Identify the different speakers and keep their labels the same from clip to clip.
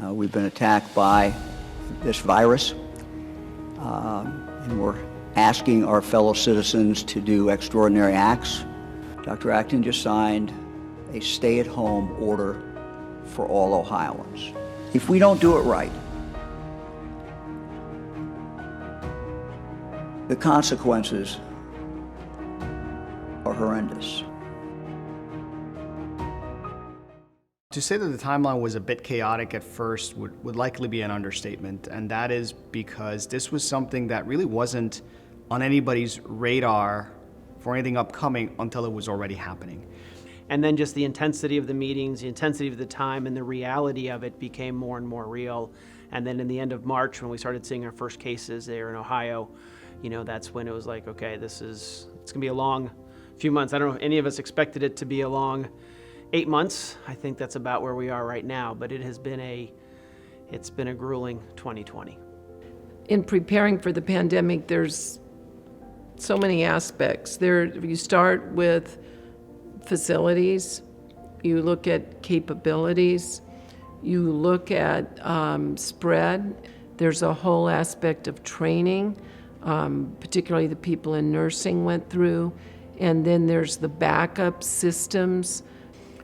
Speaker 1: We've been attacked by this virus, and we're asking our fellow citizens to do extraordinary acts. Dr. Acton just signed a stay-at-home order for all Ohioans. If we don't do it right, the consequences are horrendous.
Speaker 2: To say that the timeline was a bit chaotic at first would likely be an understatement, and that is because this was something that really wasn't on anybody's radar for anything upcoming until it was already happening.
Speaker 3: And then just the intensity of the meetings, the intensity of the time, and the reality of it became more and more real. And then in the end of March, when we started seeing our first cases there in Ohio, that's when it was like, okay, it's gonna be a long few months. I don't know if any of us expected it to be a long 8 months. I think that's about where we are right now, but it's been a grueling 2020.
Speaker 4: In preparing for the pandemic, there's so many aspects. You start with facilities, you look at capabilities, you look at spread. There's a whole aspect of training, particularly the people in nursing went through, and then there's the backup systems.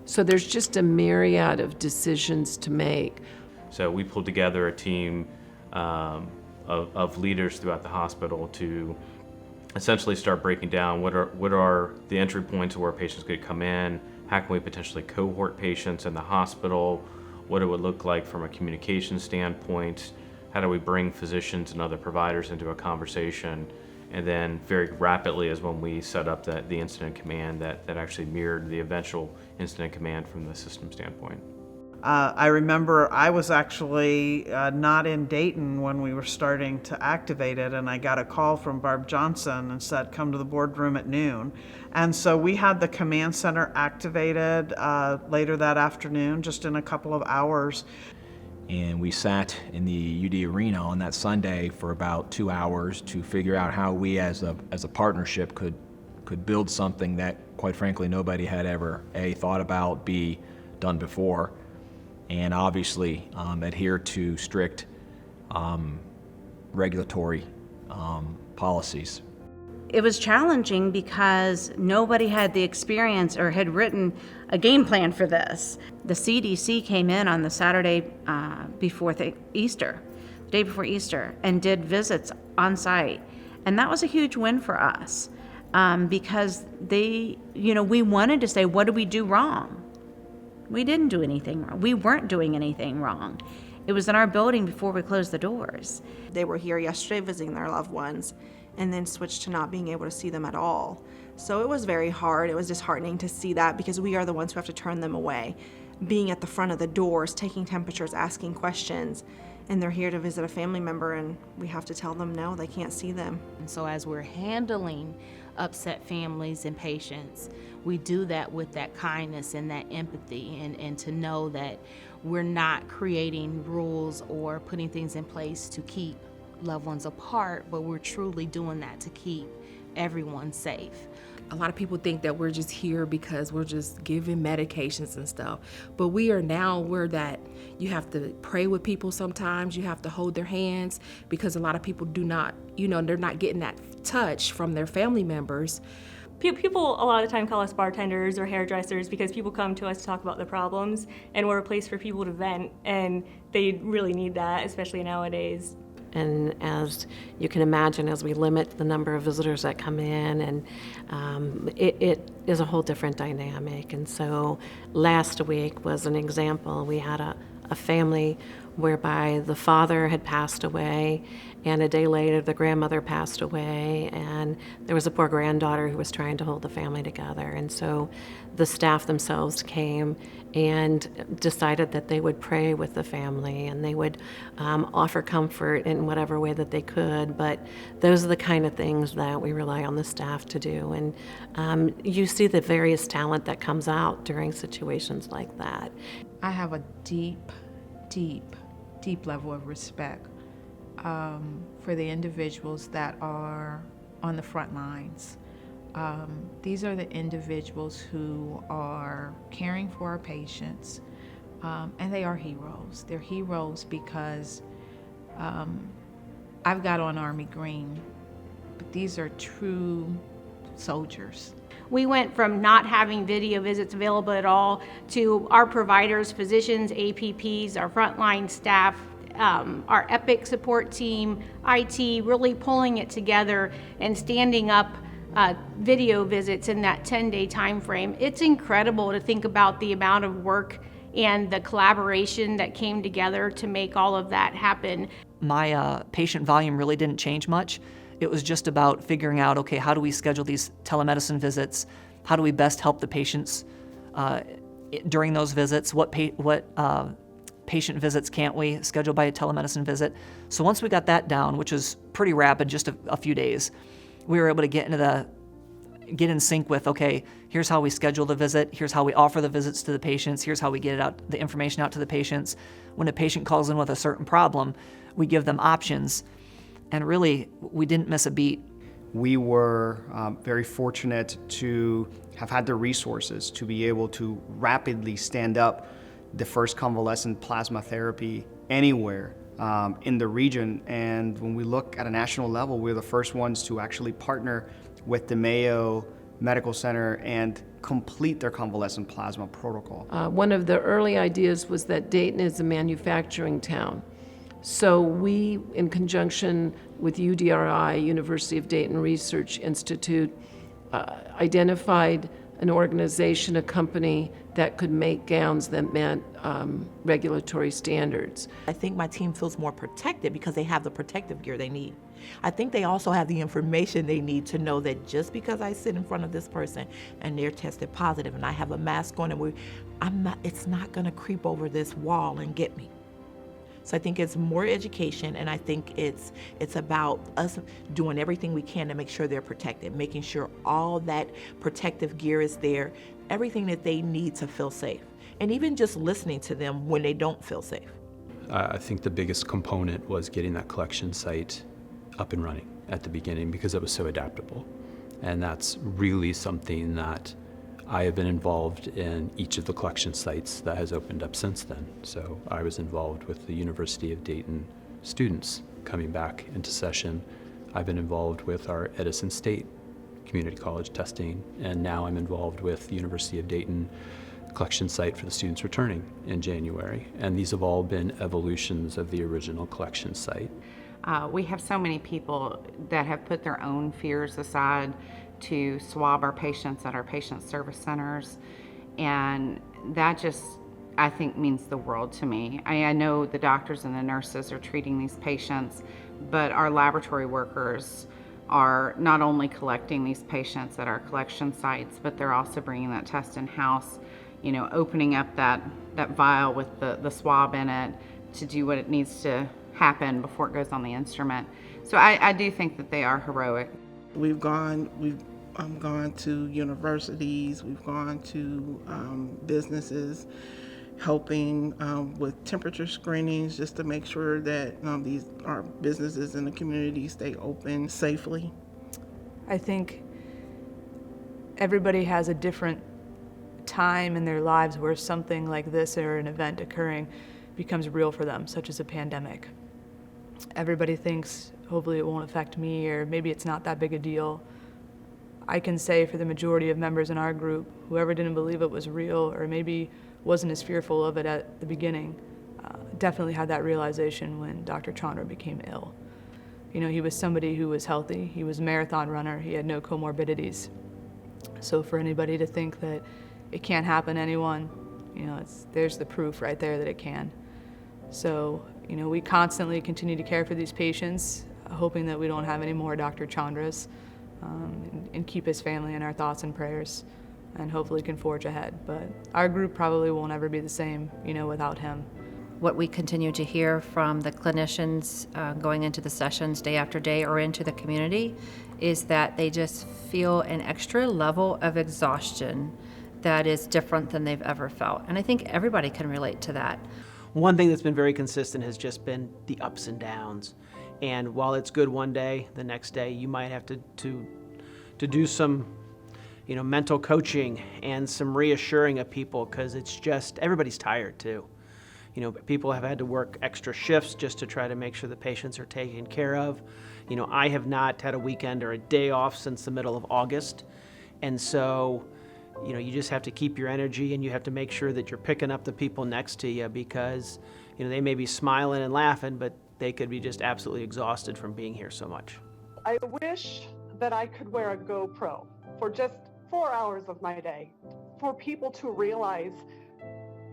Speaker 4: So there's just a myriad of decisions to make.
Speaker 5: So we pulled together a team of leaders throughout the hospital to essentially start breaking down what are the entry points of where patients could come in, how can we potentially cohort patients in the hospital, what it would look like from a communication standpoint, how do we bring physicians and other providers into a conversation, and then very rapidly is when we set up the incident command that actually mirrored the eventual incident command from the system standpoint.
Speaker 6: I remember I was actually not in Dayton when we were starting to activate it, and I got a call from Barb Johnson and said, come to the boardroom at noon. And so we had the command center activated later that afternoon, just in a couple of hours.
Speaker 7: And we sat in the UD Arena on that Sunday for about 2 hours to figure out how we as a partnership could build something that, quite frankly, nobody had ever A, thought about, B, done before, and obviously adhere to strict regulatory policies.
Speaker 8: It was challenging because nobody had the experience or had written a game plan for this. The CDC came in on the Saturday before Easter, the day before Easter, and did visits on site. And that was a huge win for us because we wanted to say, what did we do wrong? We didn't do anything wrong. We weren't doing anything wrong. It was in our building before we closed the doors.
Speaker 9: They were here yesterday visiting their loved ones and then switched to not being able to see them at all. So it was very hard. It was disheartening to see that because we are the ones who have to turn them away. Being at the front of the doors, taking temperatures, asking questions, and they're here to visit a family member and we have to tell them no, they can't see them.
Speaker 10: And so as we're handling upset families and patients, we do that with that kindness and that empathy and to know that we're not creating rules or putting things in place to keep loved ones apart, but we're truly doing that to keep everyone safe.
Speaker 11: A lot of people think that we're just here because we're just giving medications and stuff, but we're that you have to pray with people sometimes, you have to hold their hands because a lot of people do not, they're not getting that touch from their family members.
Speaker 12: People a lot of the time call us bartenders or hairdressers because people come to us to talk about the problems, and we're a place for people to vent, and they really need that, especially nowadays.
Speaker 13: And as you can imagine, as we limit the number of visitors that come in, and it is a whole different dynamic. And so last week was an example. We had a family whereby the father had passed away, and a day later the grandmother passed away, and there was a poor granddaughter who was trying to hold the family together. And so the staff themselves came and decided that they would pray with the family and they would offer comfort in whatever way that they could. But those are the kind of things that we rely on the staff to do. And you see the various talent that comes out during situations like that.
Speaker 14: I have a deep level of respect for the individuals that are on the front lines. These are the individuals who are caring for our patients, And they are heroes. They're heroes because I've got on Army Green, but these are true soldiers.
Speaker 15: We went from not having video visits available at all to our providers, physicians, APPs, our frontline staff, our EPIC support team, IT, really pulling it together and standing up video visits in that 10-day time frame. It's incredible to think about the amount of work and the collaboration that came together to make all of that happen.
Speaker 16: My patient volume really didn't change much. It was just about figuring out, okay, how do we schedule these telemedicine visits? How do we best help the patients during those visits? What patient visits can't we schedule by a telemedicine visit? So once we got that down, which was pretty rapid, just a few days, we were able to get in sync with, okay, here's how we schedule the visit, here's how we offer the visits to the patients, here's how we get the information out to the patients. When a patient calls in with a certain problem, we give them options. And really, we didn't miss a beat.
Speaker 2: We were very fortunate to have had the resources to be able to rapidly stand up the first convalescent plasma therapy anywhere in the region. And when we look at a national level, we're the first ones to actually partner with the Mayo Medical Center and complete their convalescent plasma protocol.
Speaker 4: One of the early ideas was that Dayton is a manufacturing town. So we, in conjunction with UDRI, University of Dayton Research Institute, identified an organization, a company that could make gowns that met regulatory standards.
Speaker 17: I think my team feels more protected because they have the protective gear they need. I think they also have the information they need to know that just because I sit in front of this person and they're tested positive and I have a mask on and it's not gonna creep over this wall and get me. So I think it's more education, and I think it's about us doing everything we can to make sure they're protected, making sure all that protective gear is there, everything that they need to feel safe, and even just listening to them when they don't feel safe.
Speaker 18: I think the biggest component was getting that collection site up and running at the beginning because it was so adaptable. And that's really something that I have been involved in each of the collection sites that has opened up since then. So I was involved with the University of Dayton students coming back into session. I've been involved with our Edison State Community College testing, and now I'm involved with the University of Dayton collection site for the students returning in January. And these have all been evolutions of the original collection site.
Speaker 19: We have so many people that have put their own fears aside to swab our patients at our patient service centers, and that just, I think, means the world to me. I know the doctors and the nurses are treating these patients, but our laboratory workers are not only collecting these patients at our collection sites, but they're also bringing that test in-house, you know, opening up that vial with the swab in it to do what it needs to happen before it goes on the instrument. So I do think that they are heroic.
Speaker 20: We've gone to universities, we've gone to businesses, helping with temperature screenings just to make sure that our businesses in the community stay open safely.
Speaker 21: I think everybody has a different time in their lives where something like this or an event occurring becomes real for them, such as a pandemic. Everybody thinks, hopefully it won't affect me, or maybe it's not that big a deal. I can say for the majority of members in our group, whoever didn't believe it was real or maybe wasn't as fearful of it at the beginning, definitely had that realization when Dr. Chandra became ill. You know, he was somebody who was healthy, he was a marathon runner, he had no comorbidities. So for anybody to think that it can't happen to anyone, you know, there's the proof right there that it can. So, you know, we constantly continue to care for these patients, hoping that we don't have any more Dr. Chandras, and keep his family in our thoughts and prayers, and hopefully can forge ahead. But our group probably won't ever be the same, you know, without him.
Speaker 22: What we continue to hear from the clinicians going into the sessions day after day or into the community is that they just feel an extra level of exhaustion that is different than they've ever felt. And I think everybody can relate to that.
Speaker 3: One thing that's been very consistent has just been the ups and downs. And while it's good one day, the next day you might have to do some, you know, mental coaching and some reassuring of people, because it's just, everybody's tired too. You know, people have had to work extra shifts just to try to make sure the patients are taken care of. You know, I have not had a weekend or a day off since the middle of August. And so, you know, you just have to keep your energy, and you have to make sure that you're picking up the people next to you, because, you know, they may be smiling and laughing, but they could be just absolutely exhausted from being here so much.
Speaker 1: I wish that I could wear a GoPro for just 4 hours of my day for people to realize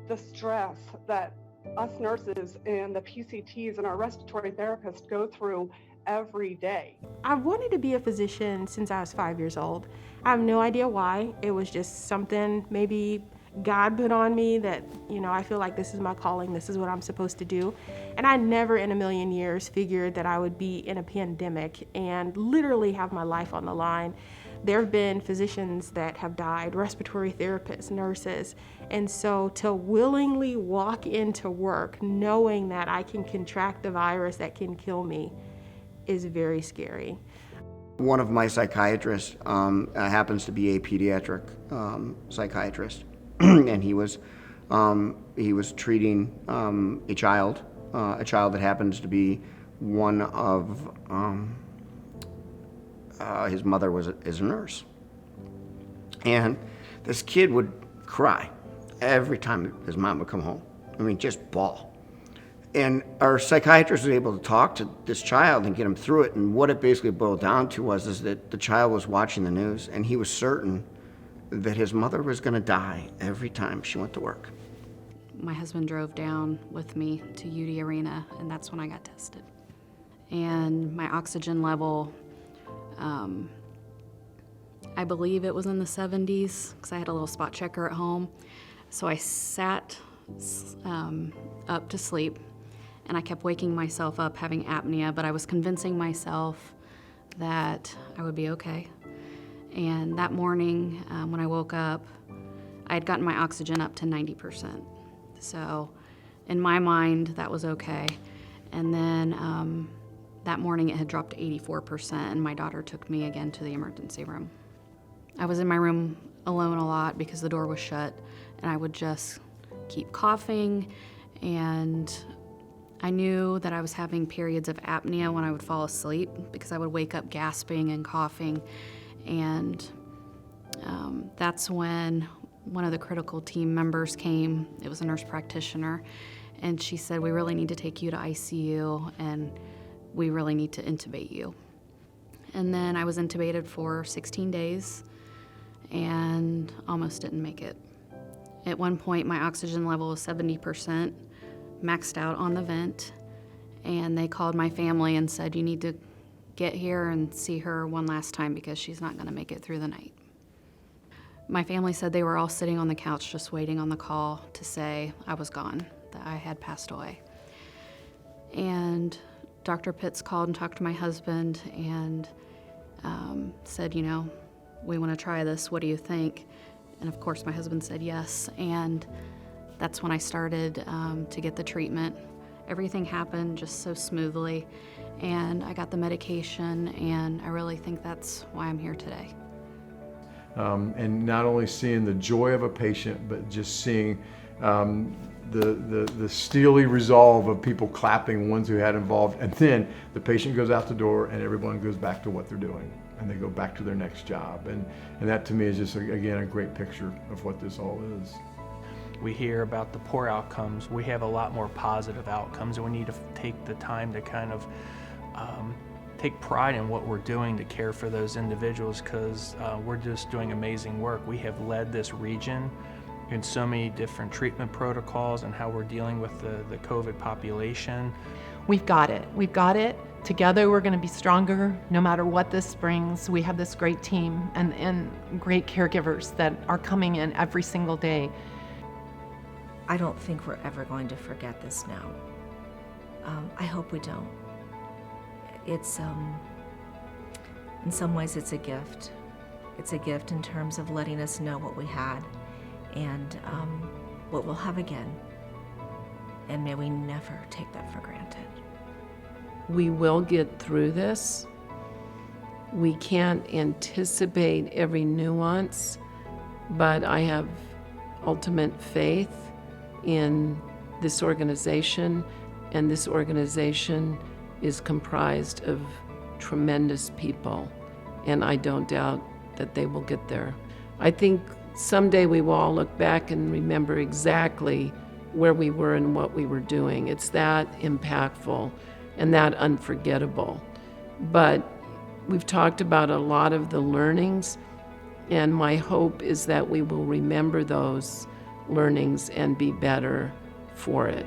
Speaker 1: the stress that us nurses and the PCTs and our respiratory therapists go through every day.
Speaker 5: I've wanted to be a physician since I was 5 years old. I have no idea why. It was just something maybe God put on me that, you know, I feel like this is my calling, this is what I'm supposed to do. And I never in a million years figured that I would be in a pandemic and literally have my life on the line. There have been physicians that have died, respiratory therapists, nurses. And so to willingly walk into work knowing that I can contract the virus that can kill me is very scary.
Speaker 23: One of my psychiatrists happens to be a pediatric psychiatrist, and he was treating a child that happens to be one of his mother is a nurse, and this kid would cry every time his mom would come home. I mean, just bawl. And our psychiatrist was able to talk to this child and get him through it. And what it basically boiled down to was that the child was watching the news, and he was certain that his mother was going to die every time she went to work.
Speaker 24: My husband drove down with me to UD Arena, and that's when I got tested. And my oxygen level, I believe it was in the 70s, because I had a little spot checker at home. So I sat up to sleep, and I kept waking myself up having apnea, but I was convincing myself that I would be okay. And that morning, when I woke up, I had gotten my oxygen up to 90%. So in my mind, that was okay. And then that morning, it had dropped to 84%, and my daughter took me again to the emergency room. I was in my room alone a lot because the door was shut, and I would just keep coughing, and I knew that I was having periods of apnea when I would fall asleep because I would wake up gasping and coughing. And that's when one of the critical team members came. It was a nurse practitioner, and she said, "We really need to take you to ICU, and we really need to intubate you." And then I was intubated for 16 days and almost didn't make it. At one point, my oxygen level was 70%, maxed out on the vent, and they called my family and said, "You need to get here and see her one last time because she's not going to make it through the night." My family said they were all sitting on the couch just waiting on the call to say I was gone, that I had passed away. And Dr. Pitts called and talked to my husband and said, "You know, we want to try this. What do you think?" And of course, my husband said yes. And that's when I started to get the treatment. Everything happened just so smoothly, and I got the medication, and I really think that's why I'm here today.
Speaker 25: And not only seeing the joy of a patient, but just seeing the steely resolve of people clapping, ones who had involved, and then the patient goes out the door and everyone goes back to what they're doing, and they go back to their next job. And that to me is just, again, a great picture of what this all is.
Speaker 26: We hear about the poor outcomes. We have a lot more positive outcomes, and we need to take the time to kind of take pride in what we're doing to care for those individuals, because we're just doing amazing work. We have led this region in so many different treatment protocols and how we're dealing with the COVID population.
Speaker 27: We've got it. We've got it. Together we're going to be stronger no matter what this brings. We have this great team and great caregivers that are coming in every single day.
Speaker 28: I don't think we're ever going to forget this now. I hope we don't. It's, in some ways it's a gift. It's a gift in terms of letting us know what we had and what we'll have again. And may we never take that for granted.
Speaker 4: We will get through this. We can't anticipate every nuance, but I have ultimate faith in this organization, and this organization is comprised of tremendous people, and I don't doubt that they will get there. I think someday we will all look back and remember exactly where we were and what we were doing. It's that impactful and that unforgettable. But we've talked about a lot of the learnings, and my hope is that we will remember those learnings and be better for it.